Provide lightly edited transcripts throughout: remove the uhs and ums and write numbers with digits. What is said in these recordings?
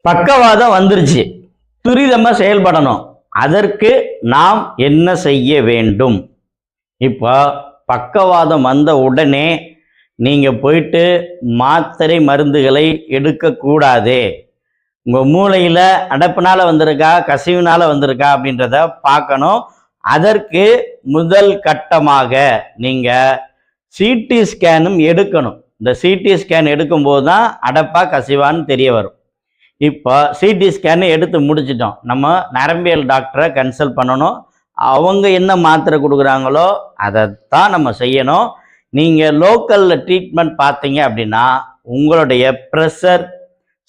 பக்கவாதம் வந்துருச்சு, துரிதமா செயல்படணும். அதற்கு நாம் என்ன செய்ய வேண்டும்? இப்போ பக்கவாதம் வந்த உடனே நீங்க போயிட்டு மாத்திரை மருந்துகளை எடுக்கக்கூடாது. உங்க மூளையில அடைப்புனால வந்திருக்கா, கசிவுனால வந்திருக்கா அப்படின்றத பார்க்கணும். அதற்கு முதல் கட்டமாக நீங்க சிடி ஸ்கேனும் எடுக்கணும். இந்த சிடி ஸ்கேன் எடுக்கும்போது தான் அடைப்பா கசிவான்னு தெரிய வரும். இப்போ சிடி ஸ்கேன் எடுத்து முடிச்சிட்டோம். நம்ம நரம்பியல் டாக்டரை கன்சல்ட் பண்ணணும். அவங்க என்ன மாத்திரை கொடுக்குறாங்களோ அதைத்தான் நம்ம செய்யணும். நீங்கள் லோக்கலில் ட்ரீட்மெண்ட் பார்த்தீங்க அப்படின்னா உங்களுடைய ப்ரெஷர்,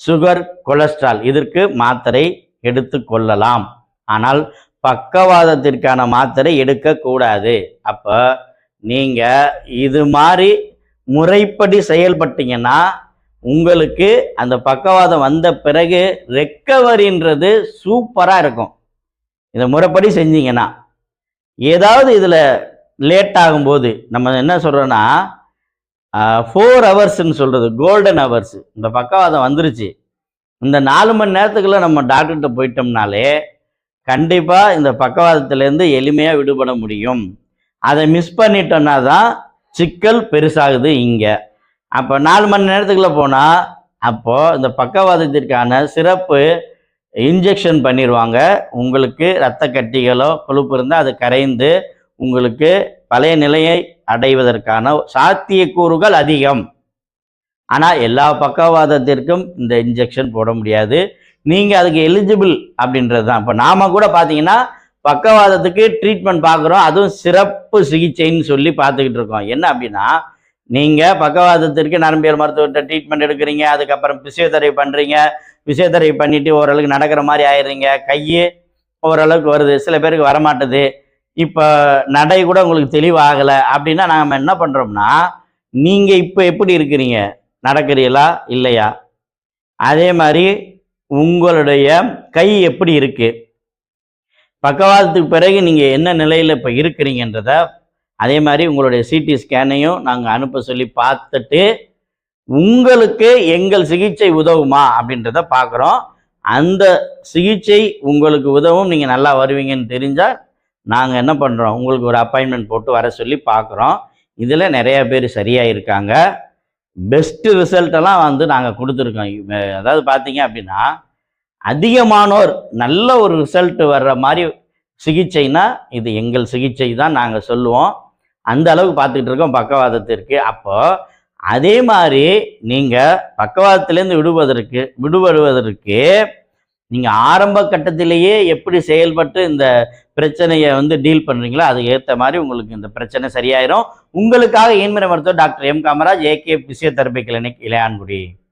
சுகர், கொலஸ்ட்ரால் இதற்கு மாத்திரை எடுத்துக்கொள்ளலாம். ஆனால் பக்கவாதத்திற்கான மாத்திரை எடுக்கக்கூடாது. அப்போ நீங்கள் இது மாதிரி முறைப்படி செயல்பட்டீங்கன்னா உங்களுக்கு அந்த பக்கவாதம் வந்த பிறகு ரெக்கவரின்றது சூப்பராக இருக்கும். இதை முறைப்படி செஞ்சீங்கன்னா. ஏதாவது இதில் லேட் ஆகும்போது நம்ம என்ன சொல்கிறோன்னா 4 ஹவர்ஸ்ன்னு சொல்கிறது கோல்டன் ஹவர்ஸ். இந்த பக்கவாதம் வந்துருச்சு, இந்த 4 மணி நேரத்துக்குள்ளே நம்ம டாக்டர்கிட்ட போயிட்டோம்னாலே கண்டிப்பாக இந்த பக்கவாதத்திலேருந்து எளிமையாக விடுபட முடியும். அதை மிஸ் பண்ணிட்டோன்னா தான் சிக்கல் பெருசாகுது இங்கே. அப்போ 4 மணி நேரத்துக்குள்ளே போனால் அப்போது இந்த பக்கவாதத்திற்கான சிறப்பு இன்ஜெக்ஷன் பண்ணிடுவாங்க. உங்களுக்கு இரத்த கட்டிகளோ கொழுப்பு இருந்தால் அது கரைந்து உங்களுக்கு பழைய நிலையை அடைவதற்கான சாத்தியக்கூறுகள் அதிகம். ஆனால் எல்லா பக்கவாதத்திற்கும் இந்த இன்ஜெக்ஷன் போட முடியாது. நீங்கள் அதுக்கு எலிஜிபிள் அப்படின்றது தான். இப்போ நாம் கூட பார்த்தீங்கன்னா பக்கவாதத்துக்கு ட்ரீட்மெண்ட் பார்க்குறோம். அதுவும் சிறப்பு சிகிச்சைன்னு சொல்லி பார்த்துக்கிட்டு இருக்கோம். என்ன அப்படின்னா, நீங்கள் பக்கவாதத்திற்கு நரம்பியல் மருத்துவர்கிட்ட ட்ரீட்மெண்ட் எடுக்கிறீங்க, அதுக்கப்புறம் பிசியோதெரபி பண்ணுறீங்க, பிசியோதெரபி பண்ணிவிட்டு ஓரளவுக்கு நடக்கிற மாதிரி ஆயிடுறீங்க, கையே ஓரளவுக்கு வருது, சில பேருக்கு வரமாட்டுது, இப்போ நடை கூட உங்களுக்கு தெளிவாகலை அப்படின்னா நாம் என்ன பண்ணுறோம்னா, நீங்கள் இப்போ எப்படி இருக்கிறீங்க, நடக்கிறீங்களா இல்லையா, அதே மாதிரி உங்களுடைய கை எப்படி இருக்குது, பக்கவாதத்துக்கு பிறகு நீங்கள் என்ன நிலையில் இப்போ இருக்கிறீங்கன்றத அதே மாதிரி உங்களுடைய சிடி ஸ்கேனையும் நாங்கள் அனுப்ப சொல்லி பார்த்துட்டு உங்களுக்கு எங்கள் சிகிச்சை உதவுமா அப்படின்றத பார்க்குறோம். அந்த சிகிச்சை உங்களுக்கு உதவும், நீங்கள் நல்லா வருவீங்கன்னு தெரிஞ்சால் நாங்கள் என்ன பண்ணுறோம், உங்களுக்கு ஒரு அப்பாயின்மெண்ட் போட்டு வர சொல்லி பார்க்குறோம். இதில் நிறைய பேர் சரியாக இருக்காங்க. பெஸ்ட்டு ரிசல்ட்டெல்லாம் நாங்கள் கொடுத்துருக்கோம். அதாவது பார்த்தீங்க அப்படின்னா அதிகமானோர் நல்ல ஒரு ரிசல்ட் வர்ற மாதிரி சிகிச்சைனா இது எங்கள் சிகிச்சை தான் நாங்கள் சொல்லுவோம். அந்த அளவுக்கு பார்த்துக்கிட்டு இருக்கோம் பக்கவாதத்திற்கு. அப்போ அதே மாதிரி நீங்கள் பக்கவாதத்திலேருந்து விடுபடுவதற்கு நீங்கள் ஆரம்ப கட்டத்திலேயே எப்படி செயல்பட்டு இந்த பிரச்சனையை டீல் பண்ணுறீங்களோ அதுக்கு ஏற்ற மாதிரி உங்களுக்கு இந்த பிரச்சனை சரியாயிரும். உங்களுக்காக இயன்முறை மருத்துவர் doctor M Kamaraj, AK physiotherapy clinic, Ilayangudi.